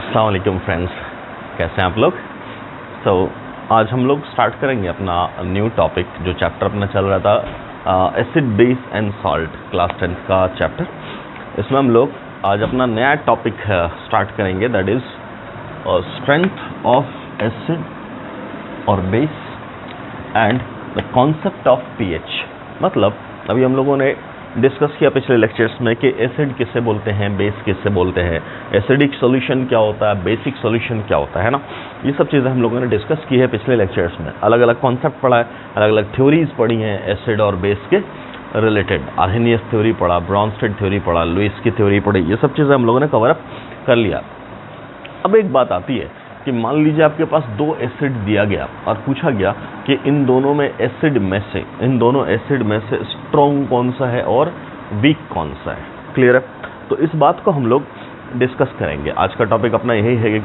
अस्सलाम वालेकुम फ्रेंड्स, कैसे हैं आप लोग। आज हम लोग स्टार्ट करेंगे अपना न्यू टॉपिक, जो चैप्टर अपना चल रहा था acid base and salt, class 10 का चैप्टर। इसमें हम लोग आज अपना नया टॉपिक स्टार्ट करेंगे, that is strength of acid और base and the concept of pH. मतलब अभी हम लोगों ने डिस्कस किया पिछले लेक्चर्स में कि एसिड किससे बोलते हैं, बेस किससे बोलते हैं, एसिडिक सॉल्यूशन क्या होता है, बेसिक सॉल्यूशन क्या होता है ना। ये सब चीज़ें हम लोगों ने डिस्कस की है पिछले लेक्चर्स में। अलग अलग कॉन्सेप्ट पढ़ा है, अलग अलग थ्योरीज पढ़ी हैं एसिड और बेस के रिलेटेड। आर्हेनियस थ्योरी पढ़ा, ब्रॉन्स्टेड थ्योरी पढ़ा, लुईस की थ्योरी पढ़ी। ये सब चीज़ें हम लोगों ने कवर अप कर लिया। अब एक बात आती है कि मान लीजिए आपके पास दो एसिड दिया गया और पूछा गया कि इन दोनों एसिड में से स्ट्रॉन्ग कौन सा है और वीक कौन सा है। क्लियर है। तो इस बात को हम लोग डिस्कस करेंगे। आज का टॉपिक अपना यही है कि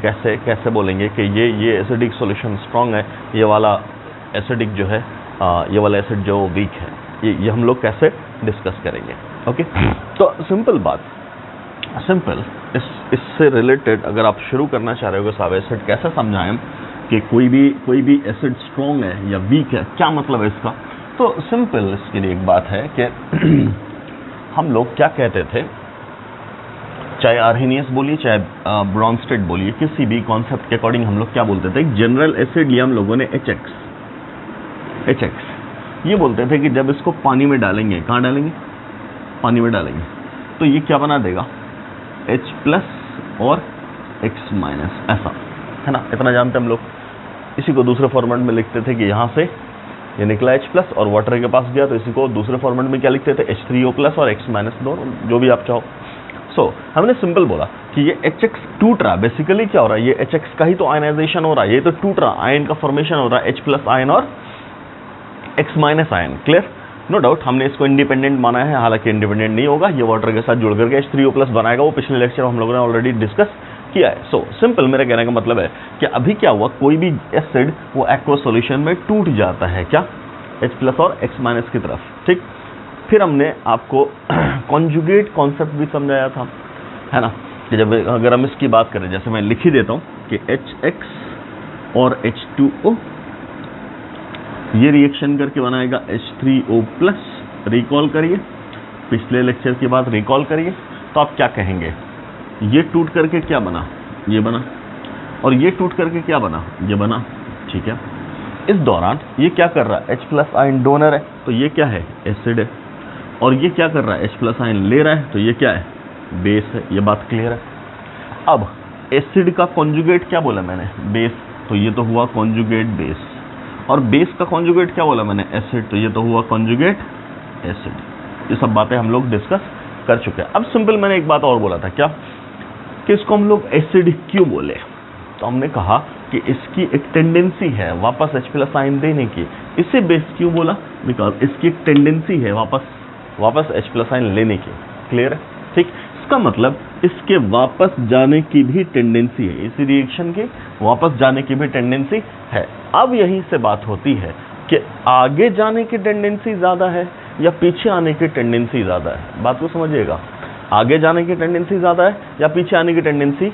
कैसे बोलेंगे कि ये एसिडिक सॉल्यूशन स्ट्रॉन्ग है, ये वाला एसिडिक जो है ये वाला एसिड जो वीक है, ये हम लोग कैसे डिस्कस करेंगे। ओके, तो सिंपल इससे रिलेटेड अगर आप शुरू करना चाह रहे हो कि साहब एसिड कैसे समझाएं कि कोई भी एसिड स्ट्रॉन्ग है या वीक है, क्या मतलब है इसका। तो सिंपल इसके लिए एक बात है कि हम लोग क्या कहते थे, चाहे आर्हेनियस बोलिए चाहे ब्रॉन्स्टेड बोलिए, किसी भी कॉन्सेप्ट के अकॉर्डिंग हम लोग क्या बोलते थे। जनरल एसिड लिया हम लोगों ने HX, ये बोलते थे कि जब इसको पानी में डालेंगे, कहाँ डालेंगे, पानी में डालेंगे, तो ये क्या बना देगा, H+ और X-, ऐसा है ना। इतना जानते हम लोग। इसी को दूसरे फॉर्मेट में लिखते थे कि यहाँ से ये निकला H+ और वाटर के पास गया, तो इसी को दूसरे फॉर्मेट में क्या लिखते थे, H3O+ और X- दो, जो भी आप चाहो। हमने सिंपल बोला कि ये HX टूट रहा, बेसिकली क्या हो रहा है, ये HX का ही तो आयनाइजेशन हो रहा है, ये तो टूट रहा, आयन का फॉर्मेशन हो रहा है, H+ आयन और X- ion. Clear, no doubt. हमने इसको इंडिपेंडेंट माना है, हालांकि इंडिपेंडेंट नहीं होगा, ये वाटर के साथ जुड़ करके H3O+ बनाएगा, वो पिछले लेक्चर में हम लोगों ने ऑलरेडी डिस्कस किया है। सिंपल मेरे कहने का मतलब है कि अभी क्या हुआ, कोई भी एसिड वो एक्वा सॉल्यूशन में टूट जाता है, क्या, H+ और X- की तरफ। ठीक, फिर हमने आपको कॉन्जुगेट कॉन्सेप्ट भी समझाया था, है ना, कि जब अगर हम इसकी बात करें, जैसे मैं लिख ही देता हूं कि HX और H2O ये रिएक्शन करके बनाएगा H3O+। रिकॉल करिए, पिछले लेक्चर की बात रिकॉल करिए, तो आप क्या कहेंगे, ये टूट करके क्या बना, ये बना, और ये टूट करके क्या बना, ये बना। ठीक है, इस दौरान ये क्या कर रहा है, H+ आयन डोनर है, तो ये क्या है, एसिड है, और ये क्या कर रहा है, H+ आयन ले रहा है, तो ये क्या है, बेस है। ये बात क्लियर है। अब एसिड का कॉन्जुगेट क्या बोला मैंने, बेस, तो ये तो हुआ कॉन्जुगेट बेस, और बेस का कॉन्जुगेट क्या बोला मैंने, एसिड, तो ये तो हुआ कॉन्जुगेट एसिड। ये सब बातें हम लोग डिस्कस कर चुके हैं। अब सिंपल मैंने एक बात और बोला था, क्या, कि इसको हम लोग एसिड क्यों बोले, तो हमने कहा कि इसकी एक टेंडेंसी है वापस H+ आयन देने की। इसे बेस क्यों बोला, बिकॉज इसकी एक टेंडेंसी है वापस H+ आयन लेने की। क्लियर है। ठीक, इसका मतलब इसके वापस जाने की भी टेंडेंसी है, इसी रिएक्शन के वापस जाने की भी टेंडेंसी है। अब यहीं से बात होती है कि आगे जाने की टेंडेंसी ज्यादा है या पीछे आने की टेंडेंसी ज्यादा है। बात को समझिएगा, आगे जाने की टेंडेंसी ज्यादा है या पीछे आने की टेंडेंसी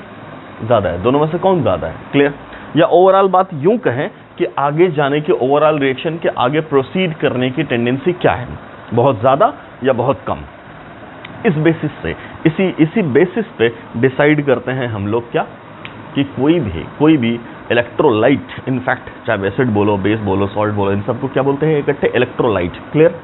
ज्यादा है, दोनों में से कौन ज्यादा है। क्लियर, या ओवरऑल बात यूं कहें कि आगे जाने की, ओवरऑल रिएक्शन के आगे प्रोसीड करने की टेंडेंसी क्या है, बहुत ज्यादा या बहुत कम। इस बेसिस से, इसी बेसिस पे डिसाइड करते हैं हम लोग क्या, कि कोई भी इलेक्ट्रोलाइट, इनफैक्ट चाहे एसिड बोलो, बेस बोलो, सॉल्ट बोलो, इन सबको क्या बोलते हैं, इकट्ठे इलेक्ट्रोलाइट। क्लियर,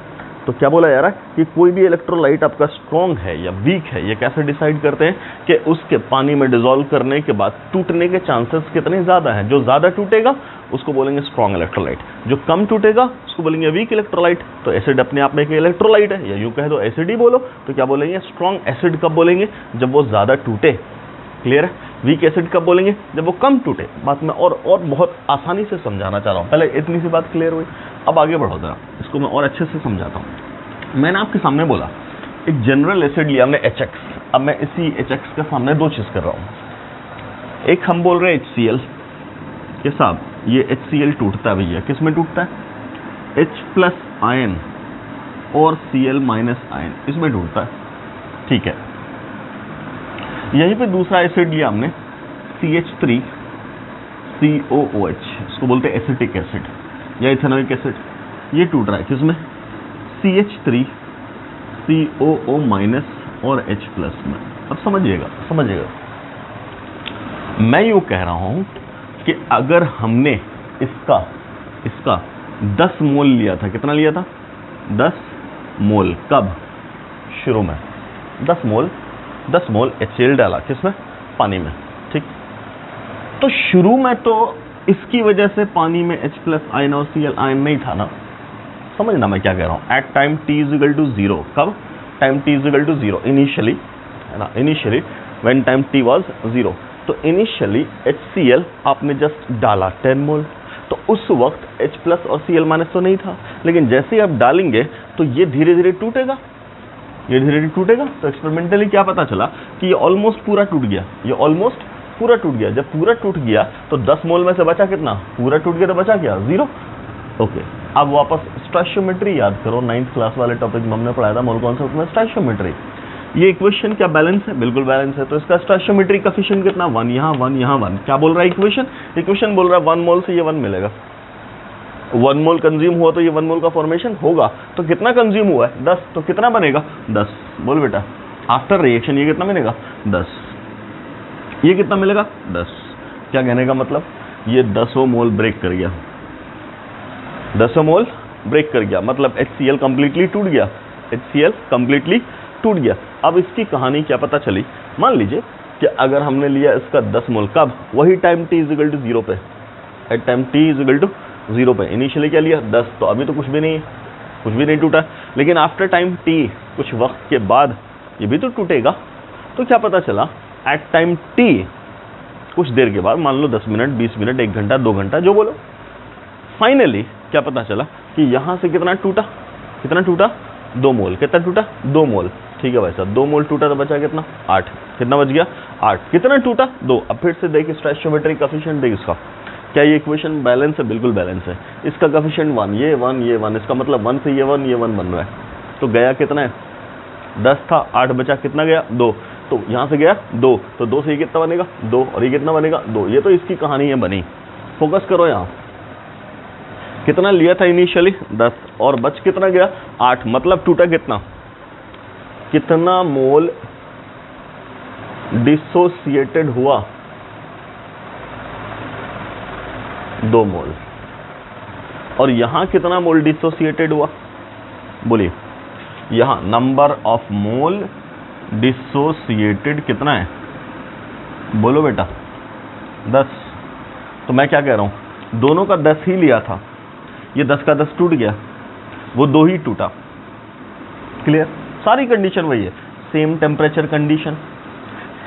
तो क्या बोला जा रहा है कि कोई भी इलेक्ट्रोलाइट आपका स्ट्रॉन्ग है या वीक है, ये कैसे डिसाइड करते हैं कि उसके पानी में डिसॉल्व करने के बाद टूटने के चांसेस कितने ज्यादा हैं। जो ज्यादा टूटेगा उसको बोलेंगे स्ट्रॉन्ग इलेक्ट्रोलाइट, जो कम टूटेगा उसको बोलेंगे वीक इलेक्ट्रोलाइट। तो एसिड अपने आप में एक इलेक्ट्रोलाइट है, या यूं कह दो एसिड ही बोलो, तो क्या बोलेंगे, स्ट्रॉन्ग एसिड कब बोलेंगे, जब वो ज्यादा टूटे। क्लियर है। वीक एसिड कब बोलेंगे, जब वो कम टूटे। बात मैं और बहुत आसानी से समझाना चाह रहा हूं, पहले इतनी सी बात क्लियर हुई। अब आगे बढ़ो जरा, इसको मैं और अच्छे से समझाता हूं। मैंने आपके सामने बोला एक जनरल एसिड लिया हमने HX, अब मैं इसी HX के सामने दो चीज कर रहा हूं। एक हम बोल रहे हैं HCl के साथ, ये HCl टूटता है भैया, किस में टूटता है, H+ आयन और Cl- आयन, इसमें टूटता है। ठीक है, यहीं पे दूसरा एसिड लिया हमने CH3 COOH, इसको बोलते हैं एसिटिक एसिड या इथेनॉइक एसिड। ये टूट रहा है किसमें? CH3 COO माइनस और H प्लस में। अब समझिएगा, मैं यूं कह रहा हूं कि अगर हमने इसका 10 मोल लिया था, कितना लिया था? 10 मोल। कब? शुरू में 10 मोल HCl डाला किसमें? पानी में। ठीक, तो शुरू में तो इसकी वजह से पानी में H प्लस आयन और Cl आयन नहीं था ना। समझना मैं क्या कह रहा हूं। At time t is equal to 0, कब? Time t is equal to 0, initially, है ना, initially when time t was 0। तो इनिशियली HCl आपने जस्ट डाला 10 मोल, तो उस वक्त H प्लस और Cl माइनस तो नहीं था, लेकिन जैसे ही आप डालेंगे तो ये धीरे धीरे टूटेगा, तो एक्सपेरिमेंटली क्या पता चला कि ये ऑलमोस्ट पूरा टूट गया, जब पूरा टूट गया तो 10 मोल में से बचा कितना? पूरा टूट गया तो बचा क्या? 0। ओके, अब वापस स्टोइचियोमेट्री याद करो, 9th क्लास वाले टॉपिक में हमने पढ़ाया था मोल कॉन्सेप्ट में स्टोइचियोमेट्री। ये इक्वेशन क्या बैलेंस है? बिल्कुल बैलेंस है। तो इसका स्टोइचियोमेट्री कोएफिशिएंट कितना? 1, यहाँ 1। क्या बोल रहा है इक्वेशन बोल रहा है 1 मोल से ये 1 मिलेगा। 1 मोल कंज्यूम हुआ तो ये 1 मोल का फॉर्मेशन होगा। तो कितना कंज्यूम हुआ है? 10। तो कितना बनेगा? 10। बोल बेटा, आफ्टर रिएक्शन ये कितना मिलेगा? 10। ये कितना मिलेगा? 10। क्या कहने का मतलब? ये 10 मोल ब्रेक कर गया, 10 मोल ब्रेक कर गया, मतलब HCl कंप्लीटली टूट गया। अब इसकी कहानी क्या पता चली? मान लीजिए कि अगर हमने लिया इसका 10 मोल, कब? वही time t is equal to 0 पे, at time t is equal to 0 पे। इनिशियली क्या लिया? 10। तो अभी तो कुछ भी नहीं टूटा, लेकिन आफ्टर टाइम t, कुछ वक्त के बाद ये भी तो टूटेगा। तो क्या पता चला? एट टाइम t, कुछ देर के बाद, मान लो 10 मिनट, 20 मिनट, 1 घंटा, 2 घंटा, जो बोलो, फाइनली क्या पता चला कि यहां से कितना टूटा? 2 मोल। कितना टूटा? 2 मोल। ठीक है भाई साहब, 2 मोल टूटा तो बचा कितना? 8। कितना बच गया? 8। कितना टूटा? 2। अब फिर से देखिए स्टोइचियोमेट्री कोएफिशिएंट देख इसका। क्या ये इक्वेशन बैलेंस है? बिल्कुल बैलेंस है। इसका कोएफिशिएंट 1, ये 1, इसका मतलब 1 से ये 1 बन रहा है। तो गया कितना है? 10 था, 8 बचा, कितना गया? 2। तो यहां से गया 2, तो 2 से ये कितना बनेगा? 2, और ये कितना बनेगा? 2। ये तो इसकी कहानी है बनी। फोकस करो यहां, कितना लिया था इनिशियली? 10, और बच कितना गया? 8, मतलब टूटा कितना मोल डिसोसिएटेड हुआ? 2 मोल। और यहां कितना मोल डिसोसिएटेड हुआ? बोलिए, यहां नंबर ऑफ मोल डिसोसिएटेड कितना है? बोलो बेटा, 10। तो मैं क्या कह रहा हूं, दोनों का 10 ही लिया था, ये 10 का 10 टूट गया, वो 2 ही टूटा। क्लियर? सारी कंडीशन वही है, same temperature condition,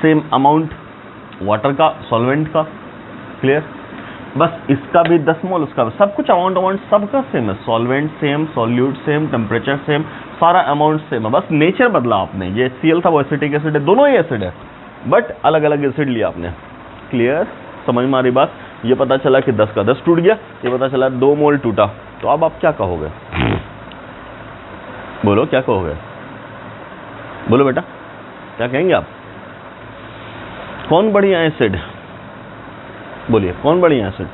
same amount water का, सॉल्वेंट का। क्लियर? बस इसका भी 10 मोल, उसका भी, सब कुछ अमाउंट सबका सेम है, solvent same, solute same, temperature same, सारा अमाउंट सेम है, बस नेचर बदला आपने। ये HCl था, वो एसिटिक एसिड है, दोनों ही एसिड है, बट अलग अलग एसिड लिया आपने। क्लियर? समझ में आ रही बात? ये पता चला कि 10 का 10 टूट गया, ये पता चला 2 मोल टूटा। तो अब आप क्या कहोगे? बोलो, क्या कहोगे? बोलो बेटा, क्या कहेंगे आप? कौन बढ़िया एसिड? बोलिए, कौन बढ़िया एसिड?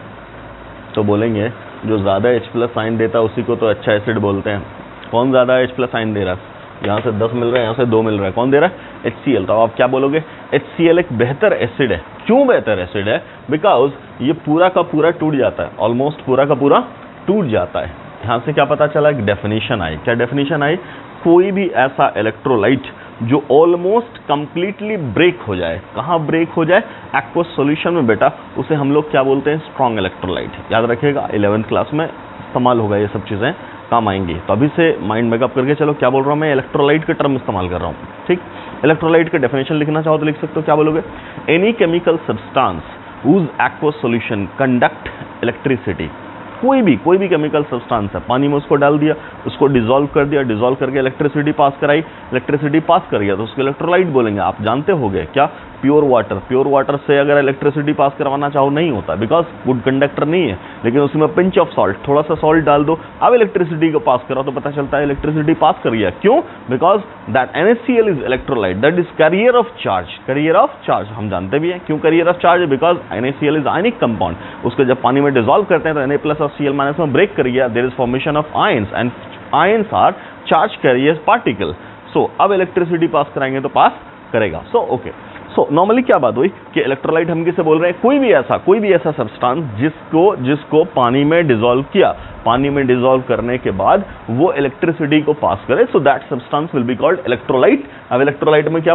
तो बोलेंगे जो ज्यादा H प्लस आयन देता है उसी को तो अच्छा एसिड बोलते हैं। कौन ज्यादा H प्लस आयन दे रहा है? यहाँ से 10 मिल रहा है, यहाँ से 2 मिल रहा है, कौन दे रहा है? HCl। तो आप क्या बोलोगे? HCl एक बेहतर एसिड है। क्यों बेहतर एसिड है? बिकॉज ये पूरा का पूरा टूट जाता है, ऑलमोस्ट पूरा का पूरा टूट जाता है। यहाँ से क्या पता चला? एक डेफिनेशन आई। क्या डेफिनेशन आई? कोई भी ऐसा इलेक्ट्रोलाइट जो ऑलमोस्ट कंप्लीटली ब्रेक हो जाए, कहाँ ब्रेक हो जाए? एक्वस सॉल्यूशन में बेटा, उसे हम लोग क्या बोलते हैं? Strong electrolyte. याद रखिएगा, 11th क्लास में इस्तेमाल होगा, ये सब चीज़ें काम आएंगी। तो अभी से माइंड मेकअप करके चलो, क्या बोल रहा हूँ मैं? इलेक्ट्रोलाइट का टर्म इस्तेमाल कर रहा हूँ। ठीक, इलेक्ट्रोलाइट का डेफिनेशन लिखना चाहो तो लिख सकते हो, क्या बोलोगे? Any chemical substance whose aqueous solution conduct electricity. कोई भी केमिकल सब्सटेंस है, पानी में उसको डाल दिया, उसको डिसॉल्व कर दिया, डिसॉल्व करके इलेक्ट्रिसिटी पास कराई, इलेक्ट्रिसिटी पास कर गया तो उसको इलेक्ट्रोलाइट बोलेंगे। आप जानते होंगे क्या? प्योर वाटर से अगर इलेक्ट्रिसिटी पास करवाना चाहो नहीं होता, बिकॉज गुड कंडक्टर नहीं है, लेकिन उसमें पिंच ऑफ सॉल्ट, थोड़ा सा सॉल्ट डाल दो, अब इलेक्ट्रिसिटी को पास करो तो पता चलता है इलेक्ट्रिसिटी पास कर गया। क्यों? Because that NaCl is electrolyte, that is carrier of charge. हम जानते भी हैं क्यों कैरियर ऑफ चार्ज है, because NaCl is ionic compound, उसको जब पानी में डिजोल्व करते हैं तो Na+ और Cl- में ब्रेक कर गया, there is formation of ions and ions are charge carrier particle. So अब इलेक्ट्रिसिटी पास कराएंगे तो पास करेगा। सो ओके, सो नॉर्मली क्या बात हुई कि इलेक्ट्रोलाइट हम किसे बोल रहे हैं? कोई भी ऐसा सब्सटेंस जिसको पानी में डिसॉल्व किया, पानी में डिसॉल्व करने के बाद वो इलेक्ट्रिसिटी को पास करे, so that substance will be called electrolyte. अब इलेक्ट्रोलाइट में क्या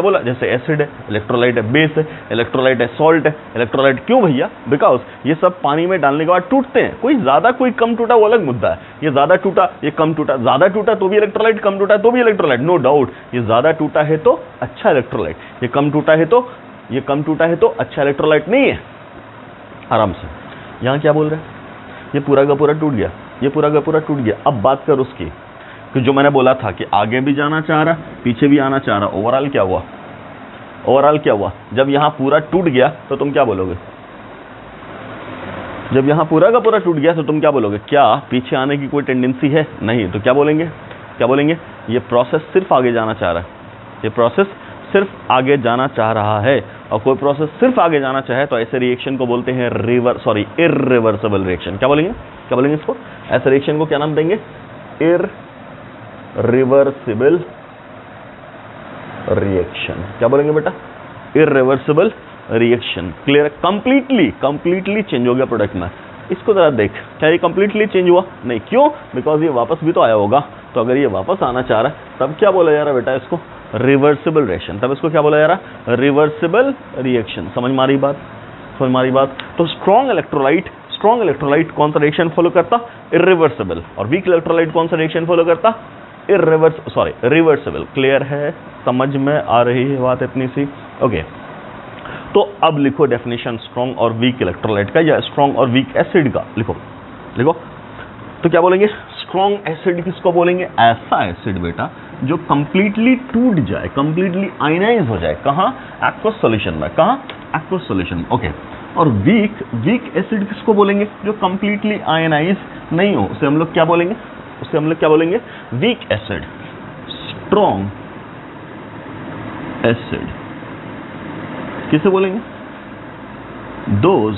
बोला? जैसे एसिड है, इलेक्ट्रोलाइट है, बेस है, इलेक्ट्रोलाइट है, सॉल्ट है। इलेक्ट्रोलाइट क्यों भैया? बिकॉज ये सब पानी में डालने के बाद टूटते हैं, कोई ज्यादा कोई कम टूटा वो अलग मुद्दा है। ये ज्यादा टूटा, ये कम टूटा, ज्यादा टूटा तो भी इलेक्ट्रोलाइट, कम टूटा तो भी इलेक्ट्रोलाइट, नो डाउट। ये ज्यादा टूटा है तो अच्छा इलेक्ट्रोलाइट, ये कम टूटा है तो अच्छा इलेक्ट्रोलाइट नहीं है। आराम से, यहां क्या बोल रहे हैं? ये पूरा का पूरा टूट गया, अब बात कर उसकी कि जो मैंने बोला था कि आगे भी जाना चाह रहा, पीछे भी आना चाह रहा, ओवरऑल क्या हुआ? जब यहां पूरा टूट गया तो तुम क्या बोलोगे? जब यहां पूरा का पूरा टूट गया तो तुम क्या बोलोगे? क्या पीछे आने की कोई टेंडेंसी है? नहीं, तो क्या बोलेंगे? ये प्रोसेस सिर्फ आगे जाना चाह रहा है, और कोई प्रोसेस सिर्फ आगे जाना चाहे तो ऐसे रिएक्शन को बोलते हैं इररिवर्सिबल रिएक्शन। क्या बोलेंगे इसको? ऐसे रिएक्शन को क्या नाम देंगे? Irreversible reaction. क्या बोलेंगे बेटा? Irreversible reaction. Clear? Completely change हो गया प्रोडक्ट में। इसको जरा देख, क्या ये कंप्लीटली चेंज हुआ? नहीं। क्यों? बिकॉज ये वापस भी तो आया होगा, तो अगर ये वापस आना चाह रहा है तब क्या बोला जा रहा है बेटा? इसको रिवर्सिबल रिएक्शन। तब इसको क्या बोला जा रहा है? Reversible reaction. समझ मारी बात? तो स्ट्रॉन्ग इलेक्ट्रोलाइट कौन सा रिएक्शन फॉलो करता? इररिवर्सिबल। और वीक इलेक्ट्रोलाइट कौन सा रिएक्शन फॉलो करता? रिवर्सिबल। क्लियर है? समझ में आ रही है बात इतनी सी? ओके, तो अब लिखो डेफिनेशन स्ट्रॉन्ग और वीक इलेक्ट्रोलाइट का, या स्ट्रॉन्ग और वीक एसिड का। लिखो। तो क्या बोलेंगे? स्ट्रॉन्ग एसिड किसको बोलेंगे? ऐसा एसिड बेटा जो कंप्लीटली टूट जाए, कंप्लीटली आयनाइज हो जाए। कहाँ? एक्वस सॉल्यूशन में। Aqueous solution. ओके। और वीक एसिड किसको बोलेंगे? जो कंप्लीटली आयनाइज नहीं हो, उसे हम लोग क्या बोलेंगे? Weak acid. स्ट्रॉन्ग एसिड किसे बोलेंगे? Those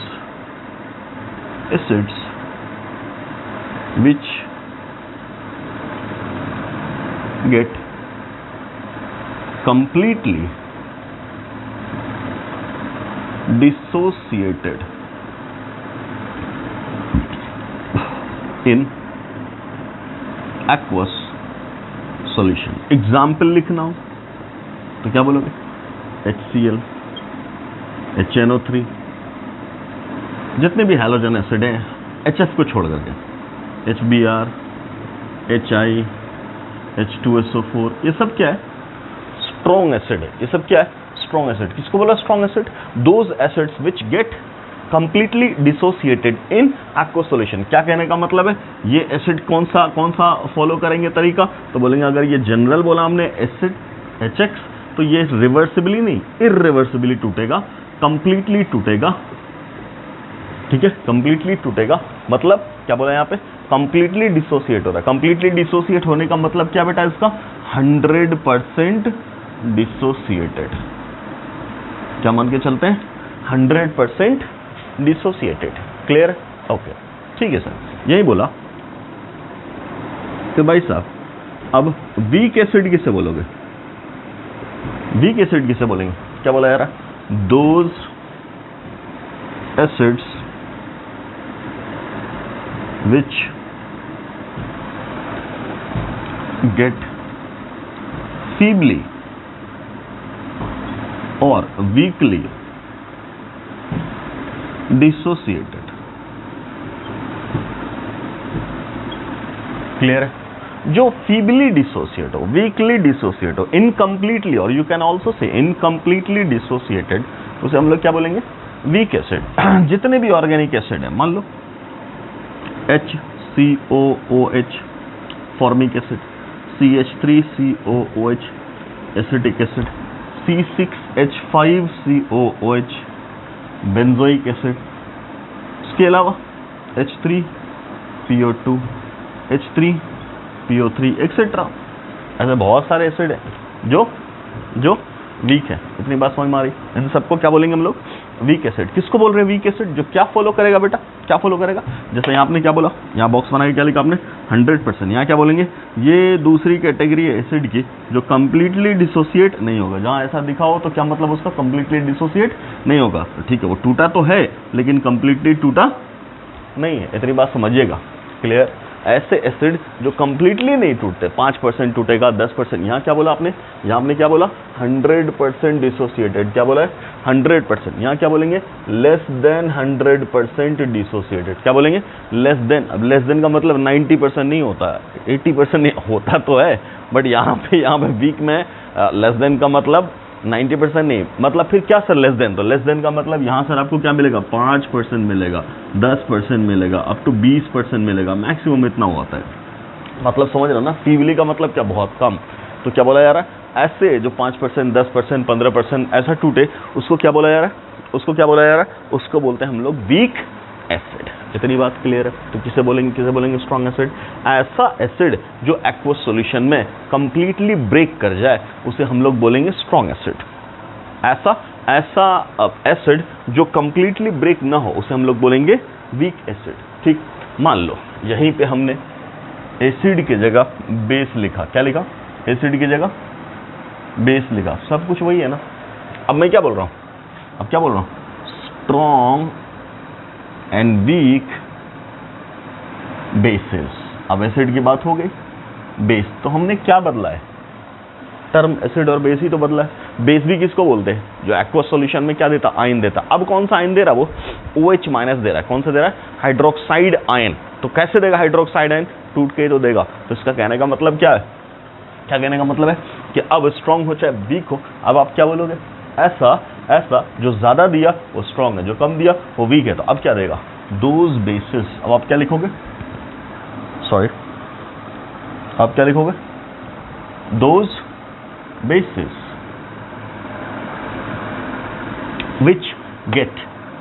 acids which get completely dissociated in aqueous solution। Example लिखना हो तो क्या बोलोगे? HCl, HNO3, जितने भी हैलोजन एसिड हैं, HF को छोड़ करके, HBr, HI, H2SO4, ये सब क्या है? स्ट्रॉन्ग एसिड है। ये सब क्या है? Strong acid. किसको बोला strong acid? Those acids which get completely dissociated in aqueous solution. क्या कहने का मतलब है? ये एसिड कौन सा फॉलो करेंगे तरीका? तो बोलेंगे अगर ये जनरल बोला हमने एसिड HX, तो ये रिवर्सिबली नहीं, इररिवर्सिबली टूटेगा, कंप्लीटली टूटेगा। ठीक है, कंप्लीटली टूटेगा। मतलब क्या बोला यहाँ पे? कंप्लीटली डिसोसिएट हो रहा है। कंप्लीटली डिसोसिएट होने का मतलब क्या बेटा इसका? 100% डिसोसिएटेड। क्या मान के चलते हैं? 100% डिसोसिएटेड। क्लियर? ओके, ठीक है सर। यही बोला कि भाई साहब अब वीक एसिड किसे बोलोगे? वीक एसिड किसे बोलेंगे? क्या बोला जा रहा है? Those acids which get feebly or weakly dissociated। Clear है? जो feebly dissociate हो, weakly dissociate हो, incompletely, और you can also say incompletely dissociated, उसे हम लोग क्या बोलेंगे? Weak acid. जितने भी ऑर्गेनिक एसिड है, मान लो HCOOH formic acid, CH3COOH acetic acid, C6H5COOH benzoic acid. इसके अलावा H3PO2 H3PO3 एक्सेट्रा। ऐसे बहुत सारे एसिड है जो वीक है। इतनी बात समझ में आ रही? इन सबको क्या बोलेंगे हम लोग? Weak acid. किसको बोल रहे हैं वीक एसिड? जो क्या फॉलो करेगा बेटा, क्या फॉलो करेगा? जैसे यहाँ आपने क्या बोला, यहाँ बॉक्स बना के क्या लिखा आपने? 100%। यहाँ क्या बोलेंगे? ये दूसरी कैटेगरी है एसिड की जो कंप्लीटली डिसोसिएट नहीं होगा। जहाँ ऐसा दिखा हो तो क्या मतलब उसका? कंप्लीटली डिसोसिएट नहीं होगा। तो ठीक है, वो टूटा तो है लेकिन कंप्लीटली टूटा नहीं है। इतनी बात समझिएगा। क्लियर? ऐसे एसिड जो कंप्लीटली नहीं टूटते, 5% टूटेगा, 10%। यहाँ क्या बोला आपने? यहाँ आपने क्या बोला? 100% डिसोसिएटेड। क्या बोला है? 100%। यहाँ क्या बोलेंगे? Less than 100% dissociated. क्या बोलेंगे? Less than. अब लेस देन का मतलब 90% नहीं होता है, 80% नहीं होता तो है, बट यहाँ पे वीक में लेस देन का मतलब 90% नहीं। मतलब फिर क्या सर लेस देन? तो लेस देन का मतलब यहाँ सर आपको क्या मिलेगा? 5% मिलेगा, 10% मिलेगा, अप टू 20% मिलेगा, मैक्सिमम इतना होता है। मतलब समझ रहे हो ना? फीवली का मतलब क्या? बहुत कम। तो क्या बोला जा रहा है? ऐसे जो 5%, 10%, 15% ऐसा टूटे, उसको क्या बोला जा रहा है? उसको क्या बोला जा रहा है? उसको बोलते हैं हम लोग वीक एसिड। इतनी बात क्लियर है? तो किसे बोलेंगे स्ट्रॉन्ग एसिड? ऐसा एसिड जो एक्वस सॉल्यूशन में कंप्लीटली ब्रेक कर जाए उसे हम लोग बोलेंगे स्ट्रॉन्ग एसिड। ऐसा एसिड जो कंप्लीटली ब्रेक ना हो उसे हम लोग बोलेंगे वीक एसिड। ठीक, मान लो यहीं पे हमने एसिड की जगह बेस लिखा। क्या लिखा? एसिड की जगह बेस लिखा। सब कुछ वही है ना? अब मैं क्या बोल रहा हूं? Strong and weak bases. अब एसिड की बात हो गई, बेस तो हमने क्या बदला है? टर्म एसिड और बेस ही तो बदला है। बेस भी किसको बोलते हैं? जो एक्वस सॉल्यूशन में क्या देता? आयन देता। अब कौन सा आयन दे रहा? वो OH माइनस दे रहा है। कौन सा दे रहा है? Hydroxide ion. तो कैसे देगा हाइड्रोक्साइड आयन? टूट के ही तो देगा। तो इसका कहने का मतलब क्या है? क्या कहने का मतलब है कि अब स्ट्रॉन्ग हो चाहे वीक हो, अब आप क्या बोलोगे? ऐसा जो ज्यादा दिया वो स्ट्रॉन्ग है, जो कम दिया वो वीक है। तो अब क्या देगा? Those basis. अब आप क्या लिखोगे? आप क्या लिखोगे? Those basis which get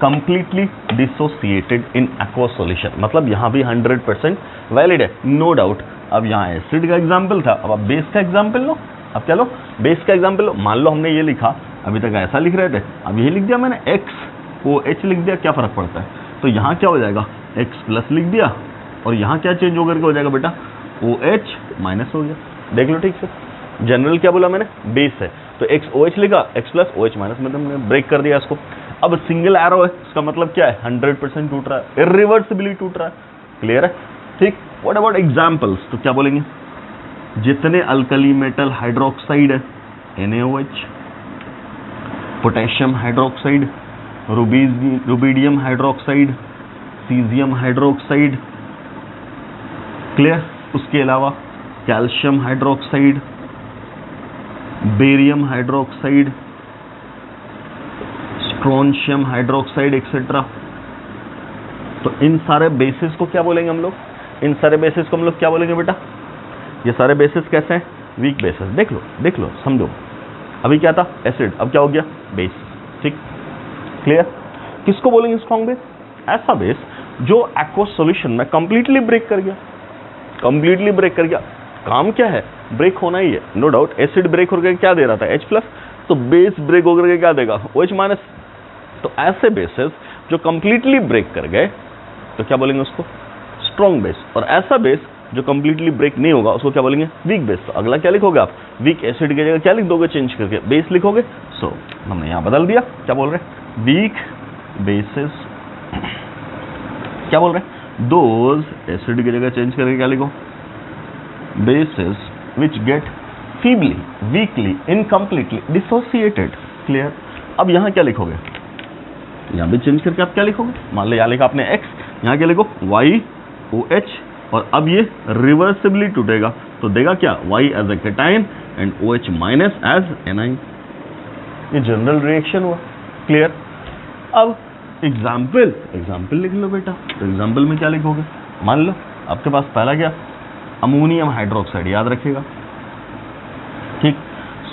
completely dissociated in aqueous solution। मतलब यहां भी 100% वैलिड है, नो डाउट। अब यहां एसिड का एग्जाम्पल था, अब आप बेस का एग्जाम्पल लो। अब क्या लो? बेस का एग्जाम्पल लो। मान लो हमने ये लिखा, अभी तक ऐसा लिख रहे थे, अब यही लिख दिया मैंने, XOH लिख दिया, क्या फर्क पड़ता है? तो यहां क्या हो जाएगा? X प्लस लिख दिया, और यहां क्या चेंज होकर के हो जाएगा बेटा? OH माइनस हो गया। देख लो ठीक से। जनरल क्या बोला मैंने? बेस है, तो XOH लिखा, X प्लस OH माइनस, मतलब मैंने ब्रेक कर दिया इसको। अब सिंगल एरो है, इसका मतलब क्या है? 100% टूट रहा है, इरिवर्सिबली टूट रहा है। क्लियर है? ठीक। What about examples? तो क्या बोलेंगे? जितने अल्कली मेटल हाइड्रोक्साइड है, NaOH, potassium hydroxide, rubidium hydroxide, caesium hydroxide. Clear? उसके अलावा calcium hydroxide, barium hydroxide, strontium hydroxide etcetera. तो इन सारे बेसिस को क्या बोलेंगे हम लोग? इन सारे बेसिस को हम लोग क्या बोलेंगे बेटा? ये सारे बेसिस कैसे हैं? Weak bases. देख लो, समझो। अभी क्या था? एसिड, अब क्या हो गया? बेस। ठीक, क्लियर? किसको बोलेंगे स्ट्रॉन्ग बेस? ऐसा बेस जो एक्वस सॉल्यूशन में कंप्लीटली ब्रेक कर गया। काम क्या है? ब्रेक होना ही है, नो डाउट। एसिड ब्रेक होकर क्या दे रहा था? H plus. तो बेस ब्रेक होकर के क्या देगा? OH minus. तो ऐसे बेसिस जो कंप्लीटली ब्रेक कर गए तो क्या बोलेंगे उसको? Strong base. और ऐसा बेस जो कंप्लीटली ब्रेक नहीं होगा उसको क्या बोलेंगे? Weak base. तो अगला क्या लिखोगे आप? वीक एसिड की जगह क्या लिख दोगे? चेंज करके बेस लिखोगे। सो हमने यहां बदल दिया। क्या बोल रहे हैं? Weak bases. क्या बोल रहे हैं? दोज एसिड की जगह चेंज करके क्या लिखो? bases which get feebly, weakly, incompletely dissociated। Clear? अब यहां क्या लिखोगे? यहां भी चेंज करके आप क्या लिखोगे? मान लो यहां लिखा आपने X, यहां क्या लिखो? YOH, और अब ये रिवर्सिबली टूटेगा तो देगा क्या? Y as a cation and OH minus as anion. ये जनरल रिएक्शन हुआ। क्लियर? अब एग्जाम्पल लिख लो बेटा। तो एग्जाम्पल में क्या लिखोगे? मान लो आपके पास पहला क्या? अमोनियम हाइड्रोक्साइड, याद रखिएगा। ठीक।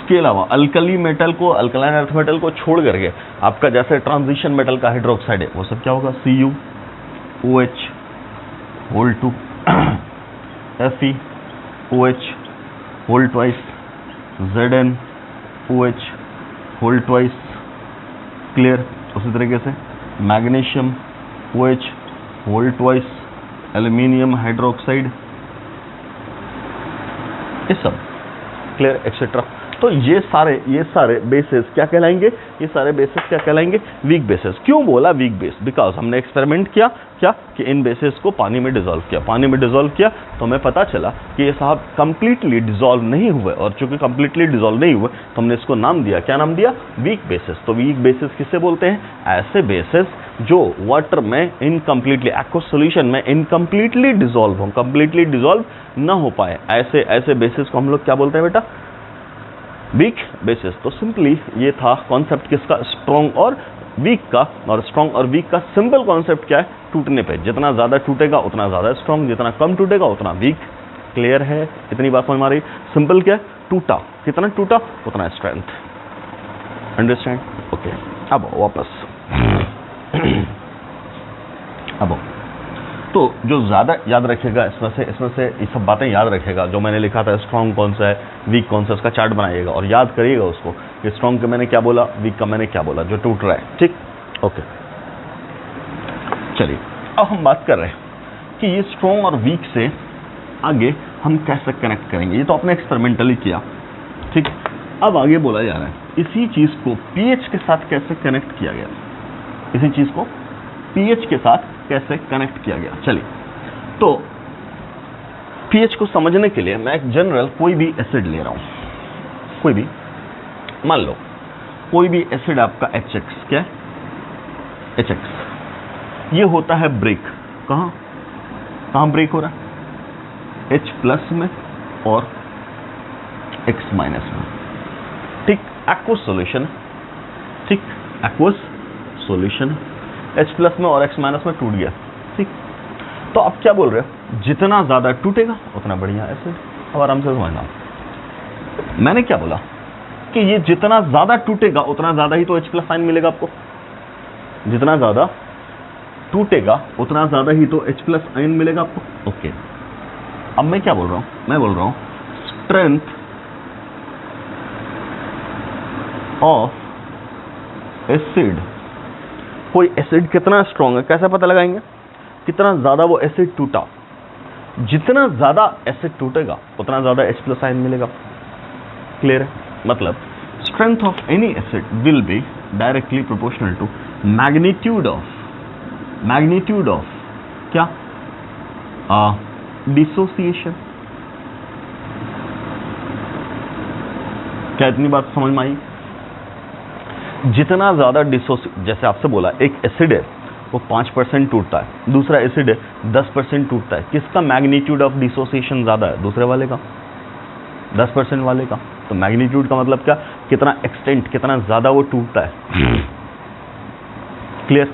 इसके अलावा अल्कली मेटल को, अल्कलाइन अर्थ मेटल को छोड़ करके आपका जैसे ट्रांजिशन मेटल का हाइड्रोक्साइड है वो सब क्या होगा, Cu OH whole 2 Fe OH whole twice Zn OH whole twice. Clear. उसी तरीके से magnesium OH whole twice, aluminium hydroxide, ये सब। Clear etcetera. तो ये सारे बेसिस क्या कहलाएंगे, ये सारे बेसिस क्या कहलाएंगे, वीक बेसिस। क्यों बोला वीक बेस, बिकॉज हमने एक्सपेरिमेंट किया क्या कि इन बेसिस को पानी में डिसॉल्व किया, पानी में डिसॉल्व किया तो हमें पता चला कि ये साहब कंप्लीटली डिसॉल्व नहीं हुए, और चूंकि कंप्लीटली डिसॉल्व नहीं हुए तो हमने इसको नाम दिया, क्या नाम दिया, वीक बेसिस। तो वीक बेसिस किसे बोलते हैं, ऐसे बेसिस जो वाटर में इनकम्प्लीटली, एक्वस सॉल्यूशन में इनकम्प्लीटली डिसॉल्व हो, कंप्लीटली डिसॉल्व ना हो पाए, ऐसे बेसिस को हम लोग क्या बोलते हैं बेटा, वीक बेसिस। तो सिंपली ये था कॉन्सेप्ट किसका, स्ट्रॉन्ग और वीक का। और स्ट्रॉन्ग और वीक का सिंपल कॉन्सेप्ट क्या है, टूटने पे जितना ज्यादा टूटेगा उतना ज्यादा स्ट्रॉन्ग, जितना कम टूटेगा उतना वीक। क्लियर है, इतनी बात समझ में आ रही। सिंपल क्या है, टूटा, कितना टूटा उतना स्ट्रेंथ। अंडरस्टैंड। ओके, अब वापस अब तो जो ज़्यादा याद रखेगा इसमें से ये सब बातें याद रखेगा जो मैंने लिखा था, स्ट्रॉन्ग कौन सा है, वीक कौन सा, उसका चार्ट बनाइएगा और याद करिएगा उसको कि स्ट्रॉन्ग का मैंने क्या बोला, वीक का मैंने क्या बोला, जो टूट रहा है। ठीक, ओके। चलिए अब हम बात कर रहे हैं कि ये स्ट्रॉन्ग और वीक से आगे हम कैसे कनेक्ट करेंगे। ये तो आपने एक्सपेरिमेंटली किया, ठीक। अब आगे बोला जा रहा है इसी चीज़ को पीएच के साथ कैसे कनेक्ट किया गया, इसी चीज़ को पीएच के साथ कैसे कनेक्ट किया गया। चलिए, तो पीएच को समझने के लिए मैं एक जनरल कोई भी एसिड ले रहा हूं, कोई भी, मान लो कोई भी एसिड आपका HX, क्या है HX, ये होता है ब्रेक, कहां ब्रेक हो रहा है, H+ में और X- में। ठीक, एक्वस सॉल्यूशन, ठीक, एक्वस सॉल्यूशन H+ में और X- में टूट गया। ठीक, तो आप क्या बोल रहे हो, जितना ज्यादा टूटेगा उतना बढ़िया एसिड। अब आराम से समझना, मैंने क्या बोला कि ये जितना ज्यादा टूटेगा उतना ज्यादा ही तो H+ आयन मिलेगा आपको, जितना ज्यादा टूटेगा उतना ज्यादा ही तो H+ आयन मिलेगा आपको। ओके, अब मैं क्या बोल रहा हूं, मैं बोल रहा हूं स्ट्रेंथ ऑफ एसिड। कोई एसिड कितना स्ट्रॉन्ग है कैसे पता लगाएंगे, कितना ज्यादा वो एसिड टूटा, जितना ज्यादा एसिड टूटेगा उतना ज्यादा H+ आयन मिलेगा। क्लियर है, मतलब strength of any acid will be directly proportional to magnitude of क्या, डिसोसिएशन। क्या इतनी बात समझ में आई। जितना ज्यादा जैसे आपसे बोला एक एसिड है वो 5% टूटता है, दूसरा एसिड है 10% टूटता है, किसका मैग्नीट्यूड ऑफ डिसोसिएशन ज्यादा है, दूसरे वाले का, 10% वाले का। तो मैग्नीट्यूड का मतलब क्या, कितना एक्सटेंट, कितना ज्यादा वो टूटता है। क्लियर,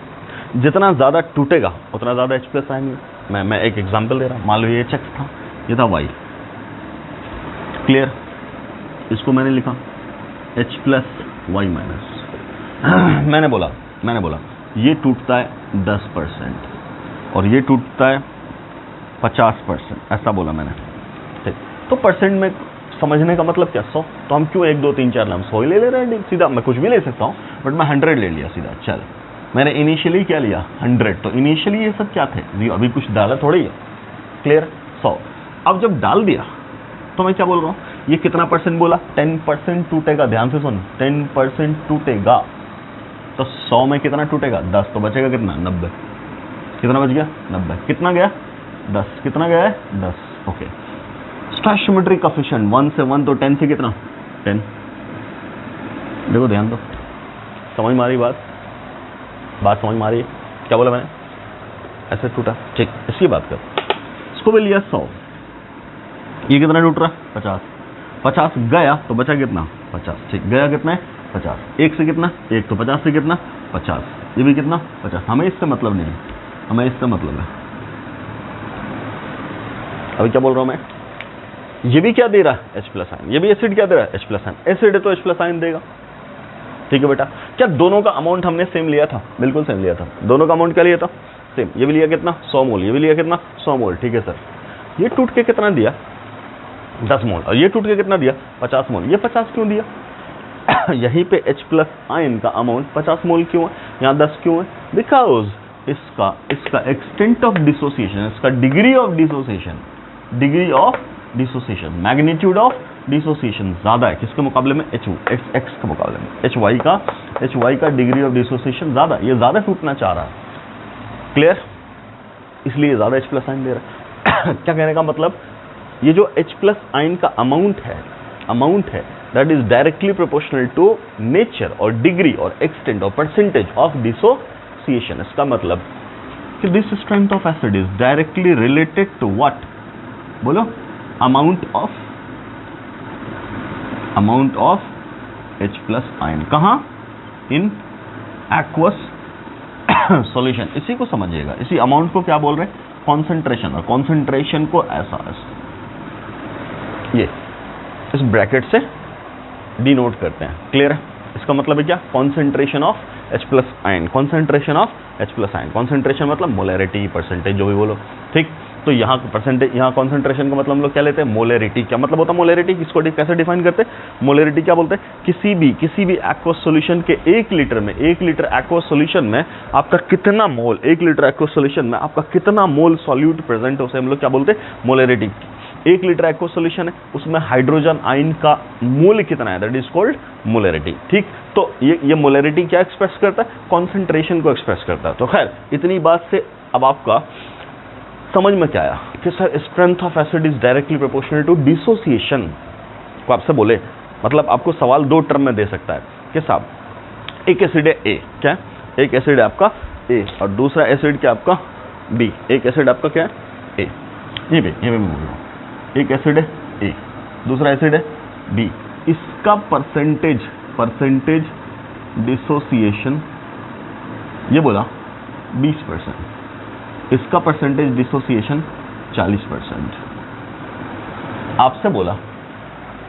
जितना ज्यादा टूटेगा उतना ज्यादा H+ आएंगे। मैं एक एग्जांपल दे रहा हूं, मान लो ये HX था, ये था Y। क्लियर, इसको मैंने लिखा H+Y-। मैंने बोला ये टूटता है 10% और ये टूटता है 50%, ऐसा बोला मैंने। ठीक, तो परसेंट में समझने का मतलब क्या, 100। तो हम क्यों 1 2 3 4 100 ही ले ले रहे हैं सीधा, मैं कुछ भी ले सकता हूँ बट मैं 100 ले लिया सीधा। चल, मैंने इनिशियली क्या लिया 100, तो इनिशियली ये सब क्या थे, अभी कुछ डाला थोड़ी है। क्लियर, 100। अब जब डाल दिया तो मैं क्या बोल रहा हूँ, ये कितना परसेंट बोला, 10% टूटेगा। ध्यान से सुन, 10% टूटेगा। तो 100 में कितना टूटेगा, 10, तो बचेगा कितना, 90। कितना बच गया, 90। कितना गया, 10। कितना गया है, 10। ओके, स्टोइचियोमेट्रिक कोएफिशिएंट 1 से 1, तो 10 से कितना, 10। देखो ध्यान दो, समझ में आ रही बात समझ में आ रही है। क्या बोला मैंने, ऐसे टूटा। ठीक, इसकी बात कर, इसको भी लिया 100, ये कितना टूट रहा है, 50। 50 गया तो बचा कितना, 50। ठीक, गया कितना है, 50। 1 से कितना, 1, तो 50 से कितना, 50। ये भी कितना, 50। हमें इससे मतलब नहीं है, हमें इससे मतलब है। अभी क्या बोल रहा हूं मैं, ये भी क्या दे रहा है, H प्लस आयन, ये भी एसिड क्या दे रहा है, H प्लस आयन, एसिड है तो H प्लस आयन देगा। ठीक है बेटा, क्या दोनों का अमाउंट हमने सेम लिया था, बिल्कुल सेम लिया था, दोनों का अमाउंट क्या लिया था, सेम, ये भी लिया कितना 100 मोल, ये भी लिया कितना 100 मोल। ठीक है सर, ये टूट के कितना दिया 10 मोल, और ये टूट के कितना दिया 50 मोल, ये 50 क्यों दिया यहीं पे H प्लस आयन का अमाउंट 50 मोल क्यों है, यहाँ 10 क्यों है, बिकॉज इसका एक्सटेंट ऑफ डिसोसिएशन, इसका degree of dissociation, magnitude of dissociation ज्यादा है किसके मुकाबले में, एक्स के मुकाबले में, एच वाई का डिग्री ऑफ डिसोसिएशन ज्यादा, ये ज्यादा टूटना चाह रहा है। क्लियर, इसलिए ज्यादा H प्लस आयन दे रहा है क्या कहने का मतलब, ये जो H प्लस आयन का अमाउंट है that is directly proportional to nature और डिग्री और एक्सटेंट और परसेंटेज ऑफ डिसोसिएशन। इसका मतलब कि this strength of acid is directly related to what, बोलो, amount of H plus ion, कहां, इन एक्वस सॉल्यूशन। इसी को समझिएगा, इसी अमाउंट को क्या बोल रहे हैं, कॉन्सेंट्रेशन, और कॉन्सेंट्रेशन को ऐसा ये इस ब्रैकेट से डिनोट करते हैं। क्लियर है, इसका मतलब है क्या, concentration of H plus ion, concentration of H plus ion, concentration मतलब मोलैरिटी, परसेंटेज, जो भी बोलो। ठीक, तो यहाँ परसेंटेज, यहाँ कॉन्सेंट्रेशन का मतलब हम लोग क्या लेते हैं, मोलैरिटी। क्या मतलब होता है मोलैरिटी, किसको कैसे डिफाइन करते हैं, मोलैरिटी क्या बोलते हैं, किसी भी एक्वस सॉल्यूशन के 1 लीटर में, 1 लीटर एक्वस सॉल्यूशन में आपका कितना मोल, 1 लीटर एक्वस सॉल्यूशन में आपका कितना मोल सॉल्यूट प्रेजेंट है, उसे हम लोग क्या बोलते हैं, मोलैरिटी। 1 लीटर एक्वस सॉल्यूशन है, उसमें हाइड्रोजन आयन का मोल कितना है, दैट इज कॉल्ड मोलैरिटी। ठीक, तो ये मोलैरिटी क्या एक्सप्रेस करता है, कॉन्सेंट्रेशन को एक्सप्रेस करता है। तो खैर, इतनी बात से अब आपका समझ में क्या आया कि sir strength of acid is directly proportional to dissociation. को आपसे बोले, मतलब आपको सवाल 2 टर्म में दे सकता है कि साहब एक एसिड है A, क्या, एक एसिड है आपका A और दूसरा एसिड क्या आपका B। एक एसिड आपका क्या है A, ये भी मैं बोल रहा हूँ, एक एसिड है A, दूसरा एसिड है B। इसका परसेंटेज डिसोसिएशन ये बोला 20%, इसका परसेंटेज डिसोसिएशन 40%। आपसे बोला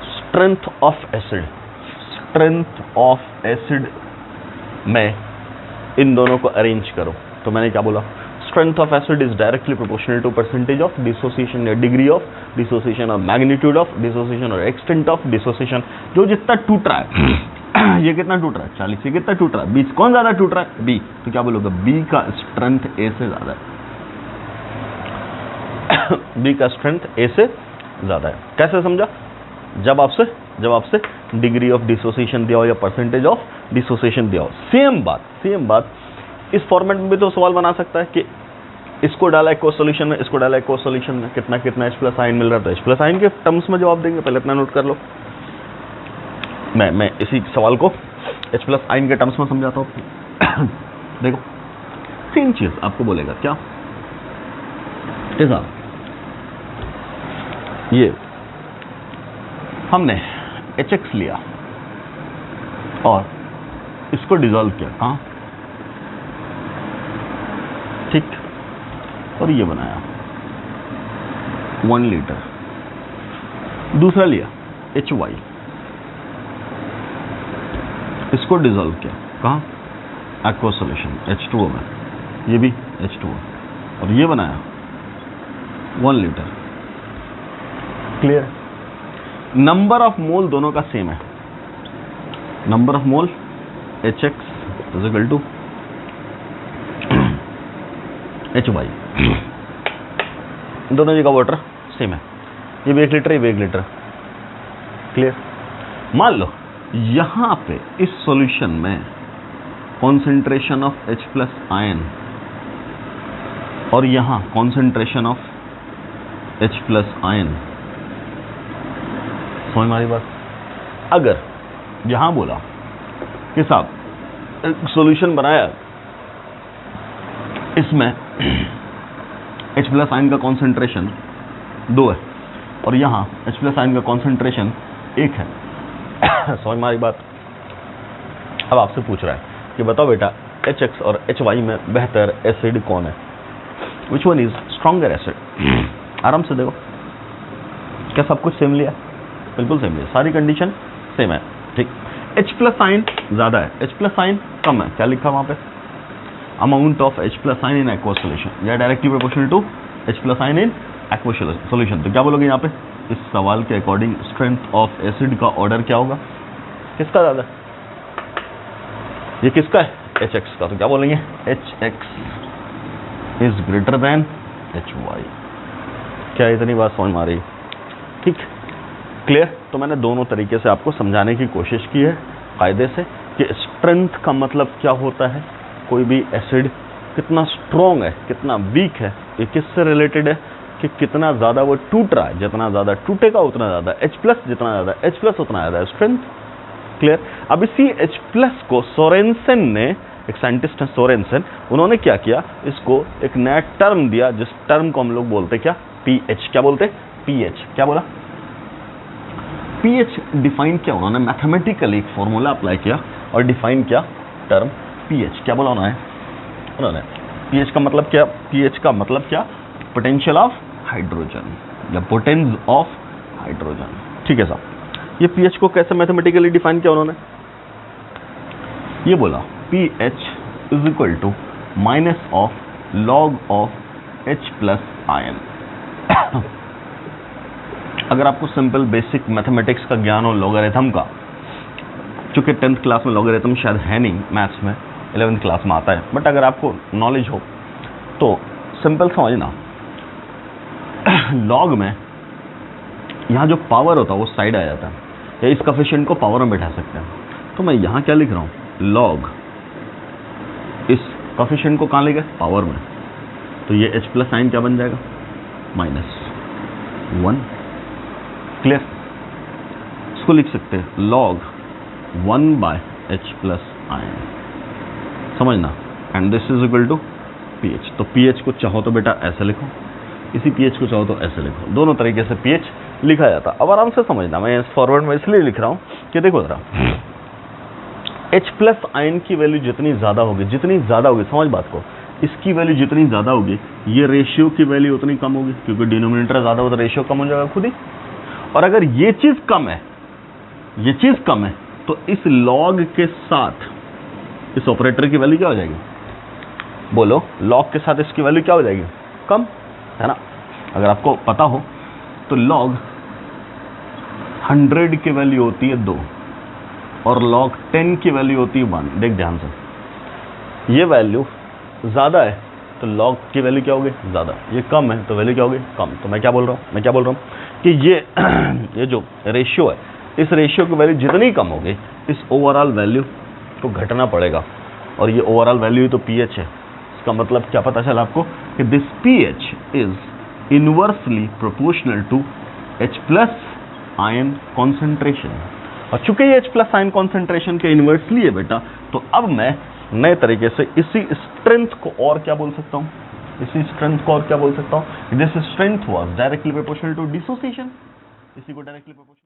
स्ट्रेंथ ऑफ एसिड में इन दोनों को अरेंज करो, तो मैंने क्या बोला, strength of acid is directly proportional to percentage of dissociation या डिग्री ऑफ डिसोसिएशन और मैग्नीट्यूड ऑफ डिसोसिएशन और एक्सटेंट ऑफ डिसोसिएशन। जो जितना टूट रहा है ये कितना टूट रहा है 40, ये कितना टूट रहा है 20, कौन ज्यादा टूट रहा है B, तो क्या बोलोगे B का स्ट्रेंथ A से ज्यादा है B का स्ट्रेंथ A से ज्यादा है। कैसे समझा, जब आपसे डिग्री ऑफ डिसोसिएशन दिया हो या परसेंटेज ऑफ डिसोसिएशन दिया हो, सेम बात इस फॉर्मेट में भी तो सवाल बना सकता है कि इसको डाला एक्वस सॉल्यूशन में, इसको डाला एक्वस सॉल्यूशन में, कितना H प्लस आयन मिल रहा था, H प्लस आयन के टर्म्स में जवाब देंगे। पहले इतना नोट कर लो, मैं इसी सवाल को H प्लस आयन के टर्म्स में समझाता हूँ। देखो सेम चीज आपको बोलेगा क्या, ऐसा ये हमने HX लिया और इसको डिसॉल्व किया, कहाँ, ठीक, और ये बनाया 1 लीटर। दूसरा लिया HY, इसको डिसॉल्व किया, कहाँ, एक्वस सॉल्यूशन H2O में, ये भी H2O, और ये बनाया 1 litre. Clear, number of mole दोनों का सेम है, number of mole HX is equal to HY, दोनों जगह वाटर सेम है, ये भी 1 लीटर, ये भी 1 लीटर। क्लियर, मान लो यहां पे इस सॉल्यूशन में concentration of H plus ion और यहां concentration of H plus ion, समझ हमारी बात। अगर यहां बोला कि साहब सॉल्यूशन बनाया, इसमें H प्लस आयन का कॉन्सेंट्रेशन 2 है और यहां H प्लस आयन का कॉन्सेंट्रेशन 1 है, समझ हमारी बात। अब आपसे पूछ रहा है कि बताओ बेटा HX और HY में बेहतर एसिड कौन है, which one is stronger acid. आराम से देखो, क्या सब कुछ सेम लिया? बिल्कुल सेम लिया, सारी कंडीशन सेम है, ठीक। H प्लस आयन ज़्यादा है, H प्लस आयन कम है, क्या लिखा वहाँ पे? Amount of H plus ion in aqueous solution या directly proportional to H plus ion in aqueous solution. तो क्या बोलोगे यहाँ पे? इस सवाल के अकॉर्डिंग स्ट्रेंथ ऑफ एसिड का ऑर्डर क्या होगा? किसका ज़्यादा? ये किसका है? HX का। तो क्या बोलेंगे? HX is greater than HY। क्या इतनी बात समझ में आ रही? ठीक, क्लियर। तो मैंने दोनों तरीके से आपको समझाने की कोशिश की है कायदे से कि स्ट्रेंथ का मतलब क्या होता है, कोई भी एसिड कितना स्ट्रॉन्ग है, कितना वीक है, ये किससे रिलेटेड है कि कितना ज़्यादा वो टूट रहा है, जितना ज़्यादा टूटेगा उतना ज़्यादा H प्लस, जितना ज़्यादा H प्लस उतना ज़्यादा स्ट्रेंथ। क्लियर। अब इसी H प्लस को सोरेनसन ने, एक साइंटिस्ट है सोरेनसन, उन्होंने क्या किया, इसको एक नया टर्म दिया, जिस टर्म को हम लोग बोलते क्या? pH। क्या बोलते? pH। क्या बोला? pH डिफाइन किया उन्होंने, मैथमेटिकली एक फॉर्मूला अप्लाई किया और डिफाइन किया टर्म pH। क्या बोला उन्होंने? pH का मतलब क्या? pH का मतलब क्या? पोटेंशियल ऑफ हाइड्रोजन या पोटेंस ऑफ हाइड्रोजन। ठीक है साहब। ये pH को कैसे मैथमेटिकली डिफाइन किया उन्होंने? ये बोला pH is equal to minus of log of H plus ion. अगर आपको सिंपल बेसिक मैथमेटिक्स का ज्ञान हो, लॉगरिथम का, चूंकि 10th क्लास में लॉगरिथम शायद है नहीं, मैथ्स में 11th क्लास में आता है, बट अगर आपको नॉलेज हो तो सिंपल समझना, लॉग में यहाँ जो पावर होता है वो साइड आ जाता है, या इस कोफिशिएंट को पावर में बैठा सकते हैं। तो मैं यहाँ क्या लिख रहा हूँ? लॉग, इस कोफिशिएंट को कहाँ ले गए? पावर में। तो ये H प्लस साइन क्या बन जाएगा? -1। क्लियर। इसको लिख सकते हैं लॉग 1/H प्लस आयन, समझना, and this is equal to pH। तो pH को चाहो तो बेटा ऐसे लिखो, इसी pH को चाहो तो ऐसे लिखो, दोनों तरीके से pH लिखा जाता। अब आराम से समझना, मैं फॉरवर्ड में इसलिए लिख रहा हूँ कि देखो जरा, H प्लस आयन की वैल्यू जितनी ज़्यादा होगी, समझ बात को, इसकी वैल्यू जितनी ज़्यादा होगी, ये रेशियो की वैल्यू उतनी कम होगी, क्योंकि डिनोमिनेटर ज़्यादा हो तो रेशियो कम हो जाएगा खुद ही। और अगर ये चीज़ कम है, तो इस लॉग के साथ इस ऑपरेटर की वैल्यू क्या हो जाएगी? बोलो, लॉग के साथ इसकी वैल्यू क्या हो जाएगी? कम, है ना? अगर आपको पता हो तो लॉग 100 की वैल्यू होती है 2 और लॉग 10 की वैल्यू होती है 1। देख ध्यान से, ये वैल्यू ज़्यादा है तो लॉग की वैल्यू क्या होगी? ज़्यादा। ये कम है तो वैल्यू क्या होगी? कम। तो मैं क्या बोल रहा हूँ कि ये जो रेशियो है, इस रेशियो की वैल्यू जितनी कम होगी, इस ओवरऑल वैल्यू को घटना पड़ेगा, और ये ओवरऑल वैल्यू ही तो pH है। इसका मतलब क्या पता चला आपको कि this pH is inversely proportional to H plus ion concentration. और चूंकि ये H प्लस आयन कॉन्सेंट्रेशन के इनवर्सली है बेटा, तो अब मैं नए तरीके से इसी स्ट्रेंथ को और क्या बोल सकता हूँ? This strength was directly proportional to dissociation. इसी को डायरेक्टली प्रोपोर्शनल